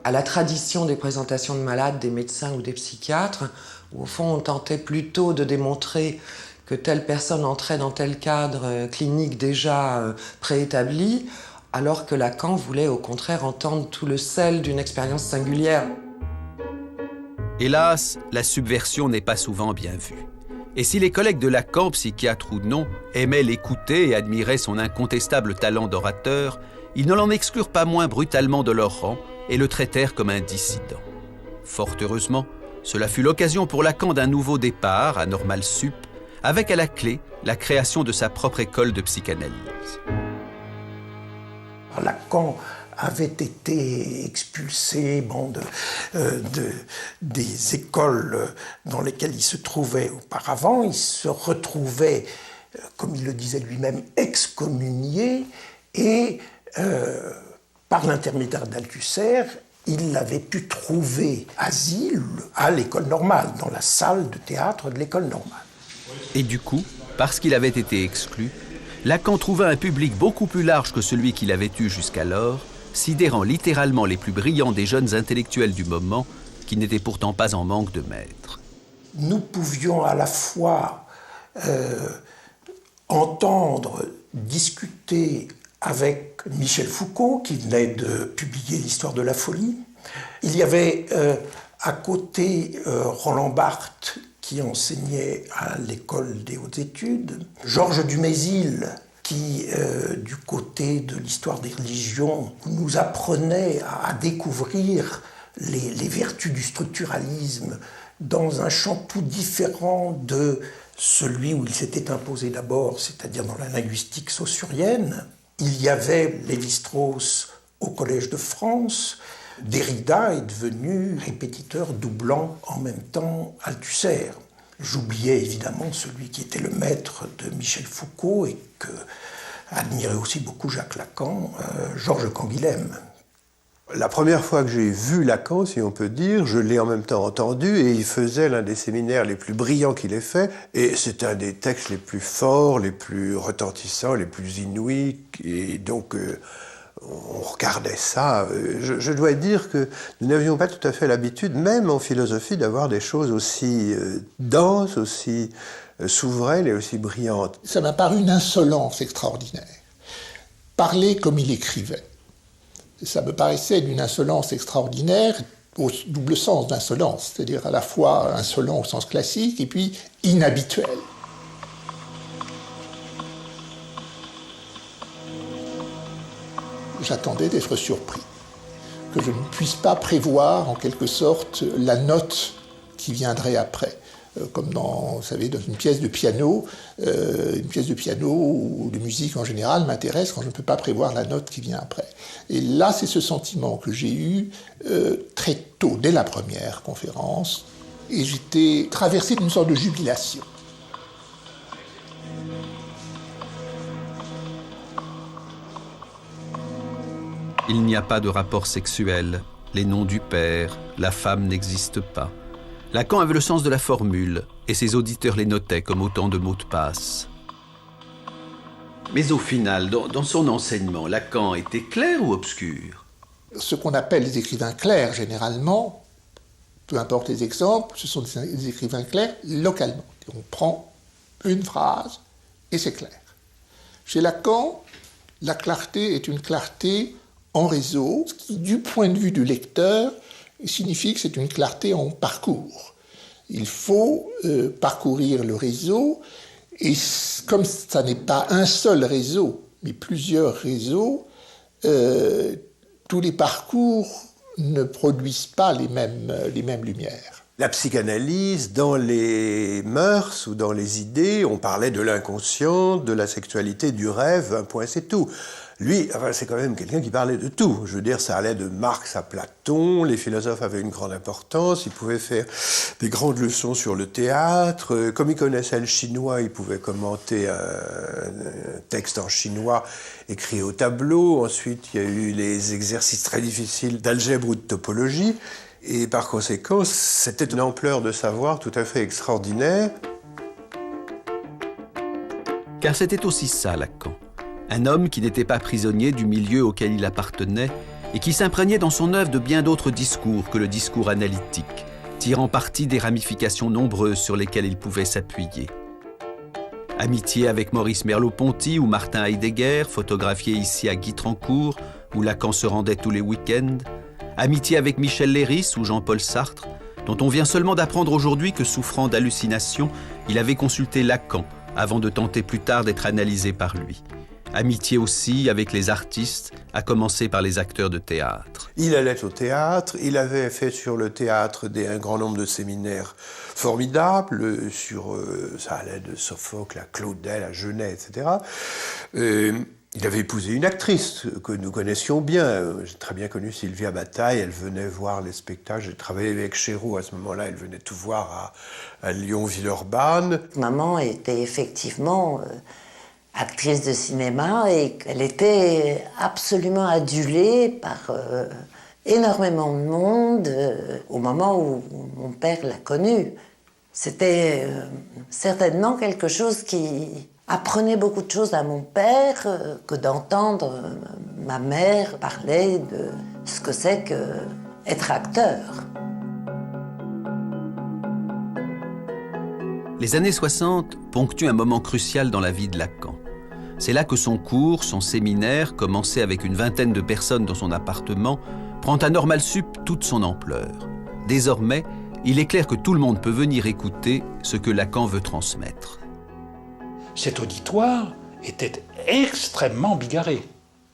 à la tradition des présentations de malades, des médecins ou des psychiatres, où au fond on tentait plutôt de démontrer que telle personne entrait dans tel cadre clinique déjà préétabli, alors que Lacan voulait au contraire entendre tout le sel d'une expérience singulière. Hélas, la subversion n'est pas souvent bien vue. Et si les collègues de Lacan, psychiatres ou non, aimaient l'écouter et admiraient son incontestable talent d'orateur, ils ne l'en exclurent pas moins brutalement de leur rang et le traitèrent comme un dissident. Fort heureusement, cela fut l'occasion pour Lacan d'un nouveau départ à Normal Sup, avec à la clé la création de sa propre école de psychanalyse. Lacan avait été expulsé des écoles dans lesquelles il se trouvait auparavant. Il se retrouvait, comme il le disait lui-même, excommunié et par l'intermédiaire d'Althusser, il avait pu trouver asile à l'école normale, dans la salle de théâtre de l'école normale. Et du coup, parce qu'il avait été exclu, Lacan trouva un public beaucoup plus large que celui qu'il avait eu jusqu'alors, sidérant littéralement les plus brillants des jeunes intellectuels du moment, qui n'étaient pourtant pas en manque de maîtres. Nous pouvions à la fois entendre, discuter avec Michel Foucault, qui venait de publier l'Histoire de la folie. Il y avait à côté Roland Barthes, qui enseignait à l'école des hautes études, Georges Dumézil, qui, du côté de l'histoire des religions, nous apprenait à découvrir les vertus du structuralisme dans un champ tout différent de celui où il s'était imposé d'abord, c'est-à-dire dans la linguistique saussurienne. Il y avait Lévi-Strauss au Collège de France. Derrida est devenu répétiteur doublant en même temps Althusser. J'oubliais évidemment celui qui était le maître de Michel Foucault et que admirait aussi beaucoup Jacques Lacan, Georges Canguilhem. La première fois que j'ai vu Lacan, si on peut dire, je l'ai en même temps entendu et il faisait l'un des séminaires les plus brillants qu'il ait fait. Et c'est un des textes les plus forts, les plus retentissants, les plus inouïs. Et donc, on regardait ça. Je dois dire que nous n'avions pas tout à fait l'habitude, même en philosophie, d'avoir des choses aussi denses, aussi souveraines et aussi brillantes. Ça m'a paru une insolence extraordinaire. Parler comme il écrivait. Ça me paraissait d'une insolence extraordinaire, au double sens d'insolence, c'est-à-dire à la fois insolent au sens classique et puis inhabituel. J'attendais d'être surpris, que je ne puisse pas prévoir en quelque sorte la note qui viendrait après. Comme dans, vous savez, dans une pièce de piano ou de musique en général m'intéresse quand je ne peux pas prévoir la note qui vient après. Et là, c'est ce sentiment que j'ai eu très tôt, dès la première conférence, et j'étais traversé d'une sorte de jubilation. Il n'y a pas de rapport sexuel, les noms du père, la femme n'existent pas. Lacan avait le sens de la formule, et ses auditeurs les notaient comme autant de mots de passe. Mais au final, dans son enseignement, Lacan était clair ou obscur? Ce qu'on appelle les écrivains clairs, généralement, peu importe les exemples, ce sont des écrivains clairs localement. On prend une phrase et c'est clair. Chez Lacan, la clarté est une clarté en réseau, ce qui, du point de vue du lecteur, signifie que c'est une clarté en parcours. Il faut parcourir le réseau, et comme ça n'est pas un seul réseau, mais plusieurs réseaux, tous les parcours ne produisent pas les mêmes lumières. La psychanalyse, dans les mœurs ou dans les idées, on parlait de l'inconscient, de la sexualité, du rêve, un point c'est tout. Lui, c'est quand même quelqu'un qui parlait de tout. Je veux dire, ça allait de Marx à Platon, les philosophes avaient une grande importance, il pouvait faire des grandes leçons sur le théâtre. Comme il connaissait le chinois, il pouvait commenter un texte en chinois écrit au tableau. Ensuite, il y a eu les exercices très difficiles d'algèbre ou de topologie. Et par conséquent, c'était une ampleur de savoir tout à fait extraordinaire. Car c'était aussi ça, Lacan. Un homme qui n'était pas prisonnier du milieu auquel il appartenait et qui s'imprégnait dans son œuvre de bien d'autres discours que le discours analytique, tirant parti des ramifications nombreuses sur lesquelles il pouvait s'appuyer. Amitié avec Maurice Merleau-Ponty ou Martin Heidegger, photographié ici à Guitrancourt, où Lacan se rendait tous les week-ends. Amitié avec Michel Leiris ou Jean-Paul Sartre, dont on vient seulement d'apprendre aujourd'hui que, souffrant d'hallucinations, il avait consulté Lacan avant de tenter plus tard d'être analysé par lui. Amitié aussi avec les artistes, à commencer par les acteurs de théâtre. Il allait au théâtre, il avait fait sur le théâtre un grand nombre de séminaires formidables, ça allait de Sophocle à Claudel, à Genet, etc. Il avait épousé une actrice que nous connaissions bien. J'ai très bien connu Sylvia Bataille, elle venait voir les spectacles. J'ai travaillé avec Chéreau à ce moment-là, elle venait tout voir à Lyon-Villeurbanne. Maman était effectivement actrice de cinéma et qu'elle était absolument adulée par énormément de monde au moment où mon père l'a connue. C'était certainement quelque chose qui apprenait beaucoup de choses à mon père que d'entendre ma mère parler de ce que c'est qu'être acteur. Les années 60 ponctuent un moment crucial dans la vie de Lacan. C'est là que son cours, son séminaire, commencé avec une vingtaine de personnes dans son appartement, prend à Normal Sup toute son ampleur. Désormais, il est clair que tout le monde peut venir écouter ce que Lacan veut transmettre. Cet auditoire était extrêmement bigarré.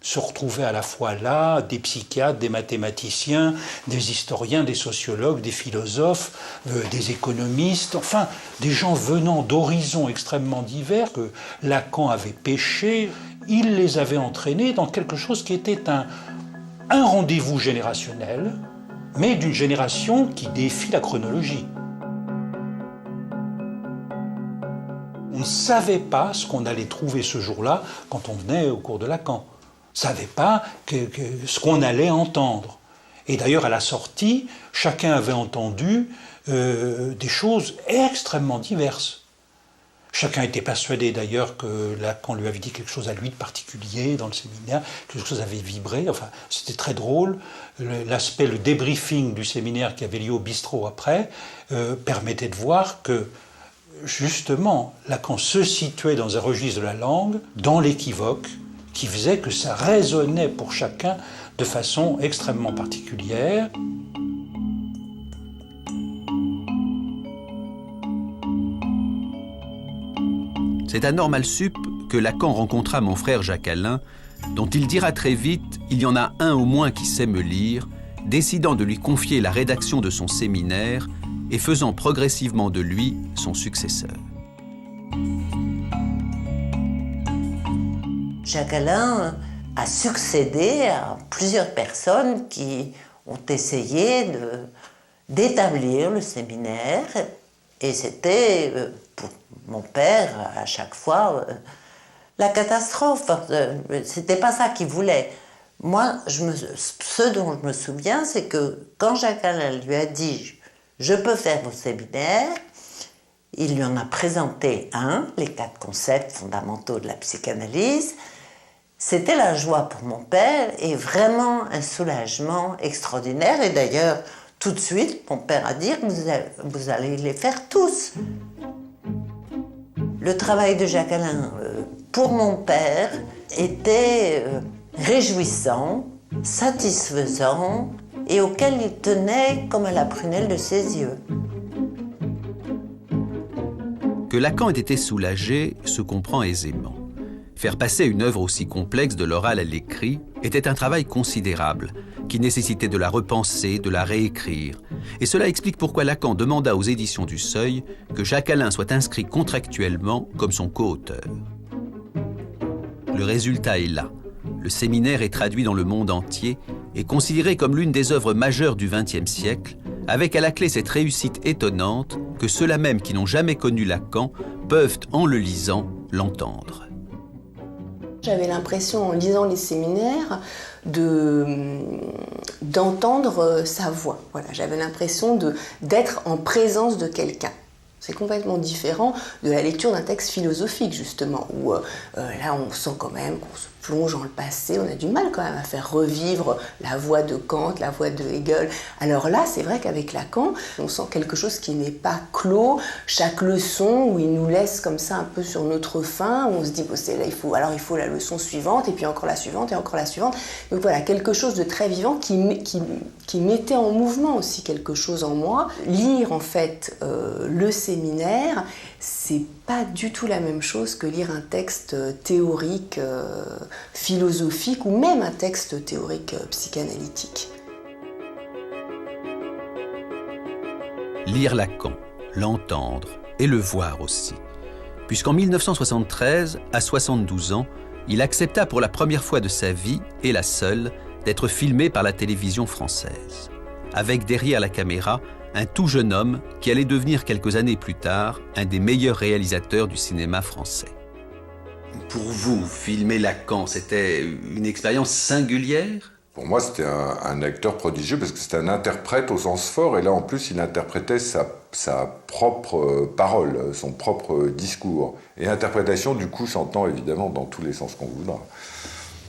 Se retrouvaient à la fois là des psychiatres, des mathématiciens, des historiens, des sociologues, des philosophes, des économistes, enfin des gens venant d'horizons extrêmement divers que Lacan avait pêchés. Il les avait entraînés dans quelque chose qui était un rendez-vous générationnel, mais d'une génération qui défie la chronologie. On ne savait pas ce qu'on allait trouver ce jour-là quand on venait au cours de Lacan. On ne savait pas ce qu'on allait entendre. Et d'ailleurs, à la sortie, chacun avait entendu des choses extrêmement diverses. Chacun était persuadé d'ailleurs que Lacan lui avait dit quelque chose à lui de particulier dans le séminaire, quelque chose avait vibré, enfin c'était très drôle. Le débriefing du séminaire qui avait lieu au bistrot après permettait de voir que justement Lacan se situait dans un registre de la langue, dans l'équivoque, qui faisait que ça résonnait pour chacun de façon extrêmement particulière. C'est à Normal Sup que Lacan rencontra mon frère Jacques-Alain, dont il dira très vite « il y en a un au moins qui sait me lire », décidant de lui confier la rédaction de son séminaire et faisant progressivement de lui son successeur. Jacques-Alain a succédé à plusieurs personnes qui ont essayé d'établir le séminaire, et c'était pour mon père à chaque fois la catastrophe. C'était pas ça qu'il voulait. Moi, ce dont je me souviens, c'est que quand Jacques-Alain lui a dit « je peux faire vos séminaires », il lui en a présenté les 4 concepts fondamentaux de la psychanalyse. C'était la joie pour mon père et vraiment un soulagement extraordinaire. Et d'ailleurs, tout de suite, mon père a dit « vous allez les faire tous ». Le travail de Jacques-Alain, pour mon père, était réjouissant, satisfaisant et auquel il tenait comme à la prunelle de ses yeux. Que Lacan ait été soulagé se comprend aisément. Faire passer une œuvre aussi complexe de l'oral à l'écrit était un travail considérable, qui nécessitait de la repenser, de la réécrire. Et cela explique pourquoi Lacan demanda aux éditions du Seuil que Jacques-Alain soit inscrit contractuellement comme son co-auteur. Le résultat est là. Le séminaire est traduit dans le monde entier et considéré comme l'une des œuvres majeures du XXe siècle, avec à la clé cette réussite étonnante que ceux-là même qui n'ont jamais connu Lacan peuvent, en le lisant, l'entendre. J'avais l'impression, en lisant les séminaires, d'entendre sa voix. Voilà, j'avais l'impression d'être en présence de quelqu'un. C'est complètement différent de la lecture d'un texte philosophique, justement, où là, on sent quand même qu'on se plonge dans le passé, on a du mal quand même à faire revivre la voix de Kant, la voix de Hegel. Alors là, c'est vrai qu'avec Lacan, on sent quelque chose qui n'est pas clos. Chaque leçon, où il nous laisse comme ça un peu sur notre faim, où on se dit, bon, là, il faut la leçon suivante, et puis encore la suivante, et encore la suivante. Donc voilà, quelque chose de très vivant qui mettait en mouvement aussi quelque chose en moi. Lire, en fait, le séminaire, c'est pas du tout la même chose que lire un texte théorique, philosophique, ou même un texte théorique psychanalytique. Lire Lacan, l'entendre et le voir aussi. Puisqu'en 1973, à 72 ans, il accepta pour la première fois de sa vie, et la seule, d'être filmé par la télévision française. Avec derrière la caméra, un tout jeune homme qui allait devenir quelques années plus tard un des meilleurs réalisateurs du cinéma français. Pour vous, filmer Lacan, c'était une expérience singulière ? Pour moi, c'était un acteur prodigieux parce que c'était un interprète au sens fort. Et là, en plus, il interprétait sa propre parole, son propre discours. Et interprétation, du coup, s'entend évidemment dans tous les sens qu'on voudra.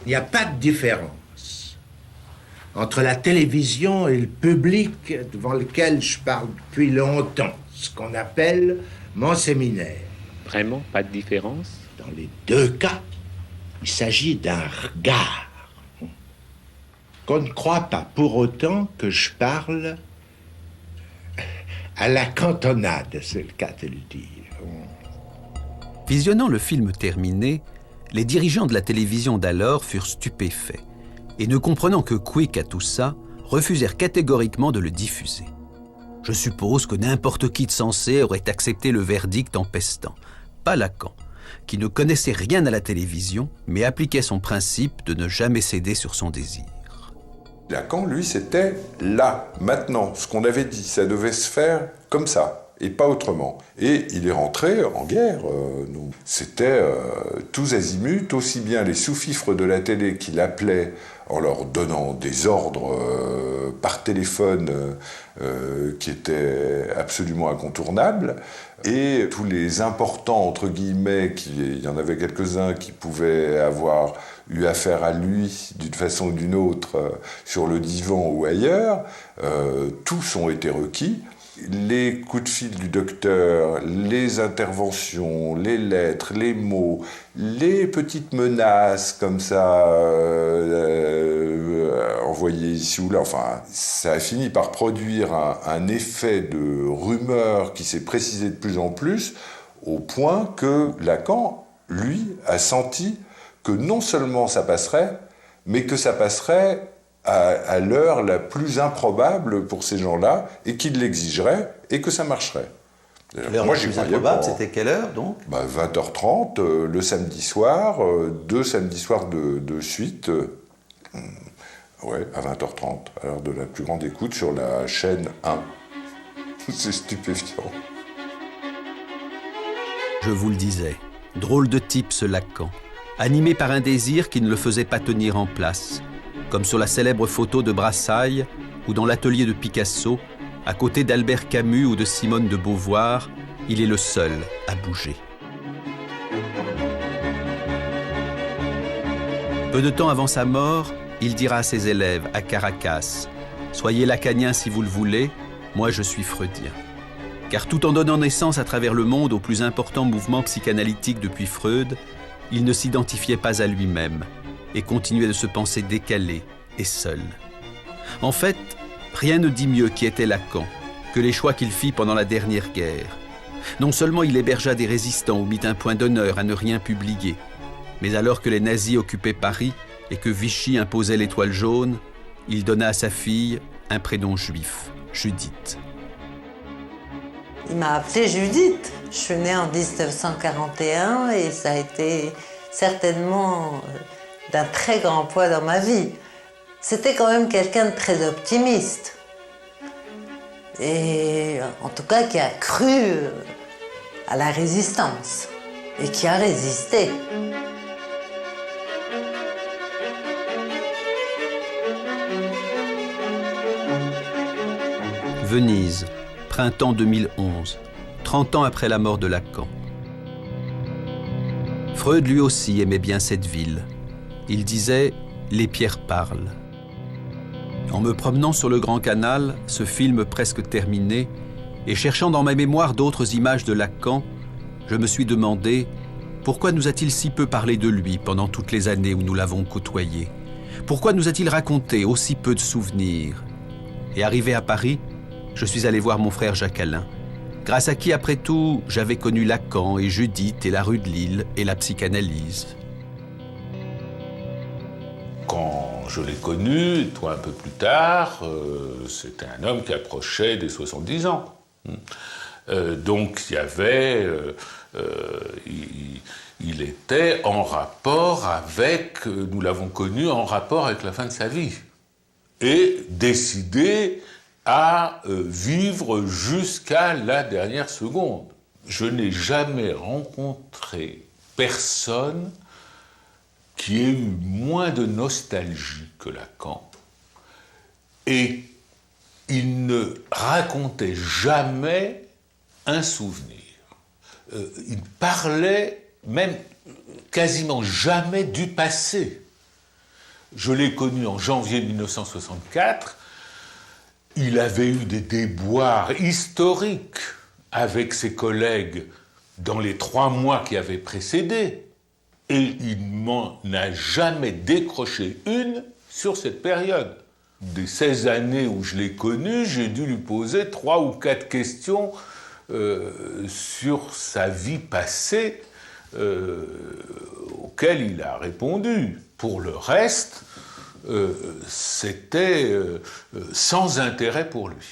Il n'y a pas de différence entre la télévision et le public devant lequel je parle depuis longtemps, ce qu'on appelle mon séminaire. Vraiment pas de différence ? Dans les deux cas, il s'agit d'un regard. Qu'on ne croit pas pour autant que je parle à la cantonade, c'est le cas de le dire. Visionnant le film terminé, les dirigeants de la télévision d'alors furent stupéfaits et, ne comprenant que quic à tout ça, refusèrent catégoriquement de le diffuser. Je suppose que n'importe qui de sensé aurait accepté le verdict en pestant. Pas Lacan, qui ne connaissait rien à la télévision, mais appliquait son principe de ne jamais céder sur son désir. Lacan, lui, c'était là, maintenant. Ce qu'on avait dit, ça devait se faire comme ça, et pas autrement. Et il est rentré en guerre. C'était tous azimuts, aussi bien les sous-fifres de la télé qui l'appelaient en leur donnant des ordres par téléphone qui étaient absolument incontournables, et tous les importants, entre guillemets, il y en avait quelques-uns qui pouvaient avoir eu affaire à lui d'une façon ou d'une autre sur le divan ou ailleurs, tous ont été requis. Les coups de fil du docteur, les interventions, les lettres, les mots, les petites menaces comme ça envoyées ici ou là, enfin, ça a fini par produire un effet de rumeur qui s'est précisé de plus en plus, au point que Lacan, lui, a senti que non seulement ça passerait, mais que ça passerait à l'heure la plus improbable pour ces gens-là, et qu'ils l'exigeraient, et que ça marcherait. L'heure la plus improbable, c'était quelle heure, donc ? 20h30, le samedi soir, 2 samedis soirs de suite, ouais, à 20h30, à l'heure de la plus grande écoute sur la chaîne 1. C'est stupéfiant. Je vous le disais, drôle de type ce Lacan, animé par un désir qui ne le faisait pas tenir en place, comme sur la célèbre photo de Brassailles ou dans l'atelier de Picasso, à côté d'Albert Camus ou de Simone de Beauvoir, il est le seul à bouger. Peu de temps avant sa mort, il dira à ses élèves à Caracas « Soyez lacaniens si vous le voulez, moi je suis freudien ». Car tout en donnant naissance à travers le monde au plus important mouvement psychanalytique depuis Freud, il ne s'identifiait pas à lui-même et continuait de se penser décalé et seul. En fait, rien ne dit mieux qui était Lacan que les choix qu'il fit pendant la dernière guerre. Non seulement il hébergea des résistants ou mit un point d'honneur à ne rien publier, mais alors que les nazis occupaient Paris et que Vichy imposait l'étoile jaune, il donna à sa fille un prénom juif, Judith. Il m'a appelée Judith. Je suis née en 1941 et ça a été certainement d'un très grand poids dans ma vie. C'était quand même quelqu'un de très optimiste. Et en tout cas qui a cru à la résistance et qui a résisté. Venise, printemps 2011, 30 ans après la mort de Lacan. Freud lui aussi aimait bien cette ville. Il disait « Les pierres parlent ». En me promenant sur le Grand Canal, ce film presque terminé, et cherchant dans ma mémoire d'autres images de Lacan, je me suis demandé pourquoi nous a-t-il si peu parlé de lui pendant toutes les années où nous l'avons côtoyé ? Pourquoi nous a-t-il raconté aussi peu de souvenirs ? Et arrivé à Paris, je suis allé voir mon frère Jacques-Alain, grâce à qui, après tout, j'avais connu Lacan et Judith et la rue de Lille et la psychanalyse. Quand je l'ai connu, toi un peu plus tard, c'était un homme qui approchait des 70 ans. Donc il y avait... il était en rapport avec... Nous l'avons connu en rapport avec la fin de sa vie. Et décidé à vivre jusqu'à la dernière seconde. Je n'ai jamais rencontré personne qui ait eu moins de nostalgie que Lacan, et il ne racontait jamais un souvenir. Il parlait même quasiment jamais du passé. Je l'ai connu en janvier 1964. Il avait eu des déboires historiques avec ses collègues dans les 3 mois qui avaient précédé. Et il m'en a jamais décroché une sur cette période. Des 16 années où je l'ai connu, j'ai dû lui poser 3 ou 4 questions sur sa vie passée auxquelles il a répondu. Pour le reste, c'était sans intérêt pour lui.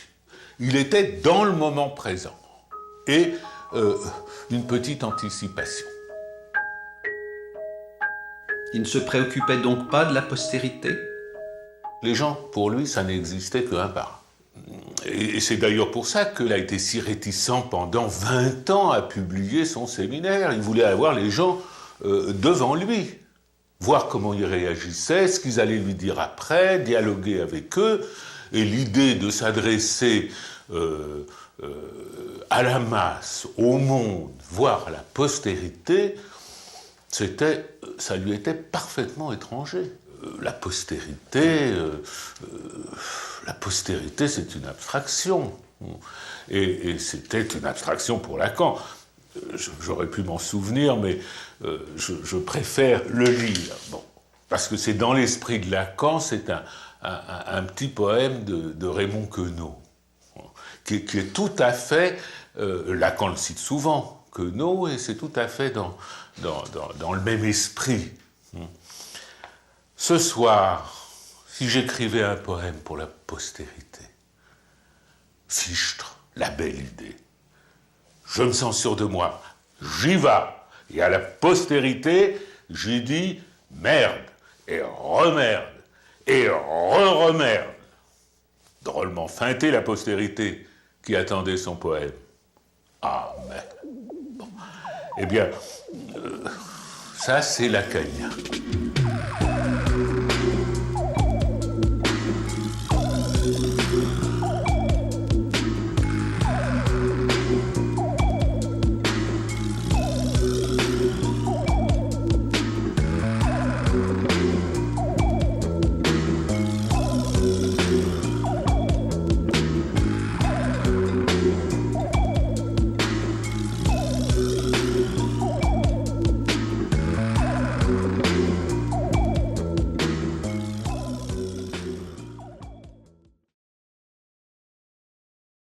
Il était dans le moment présent et une petite anticipation. Il ne se préoccupait donc pas de la postérité? Les gens, pour lui, ça n'existait qu'un par un. Et c'est d'ailleurs pour ça qu'il a été si réticent pendant 20 ans à publier son séminaire. Il voulait avoir les gens devant lui, voir comment ils réagissaient, ce qu'ils allaient lui dire après, dialoguer avec eux. Et l'idée de s'adresser à la masse, au monde, voire à la postérité, ça lui était parfaitement étranger. La postérité, c'est une abstraction. Et c'était une abstraction pour Lacan. J'aurais pu m'en souvenir, mais je préfère le lire. Bon, parce que c'est dans l'esprit de Lacan, c'est un petit poème de Raymond Queneau, qui est tout à fait... Lacan le cite souvent, Queneau, et c'est tout à fait dans le même esprit. Ce soir, si j'écrivais un poème pour la postérité, Fichtre, la belle idée, je me sens sûr de moi, j'y vais, et à la postérité, j'y dis merde, et remerde, et re-remerde. Drôlement feinté la postérité qui attendait son poème. Ah, mais... Bon. Eh bien, ça c'est lacanien.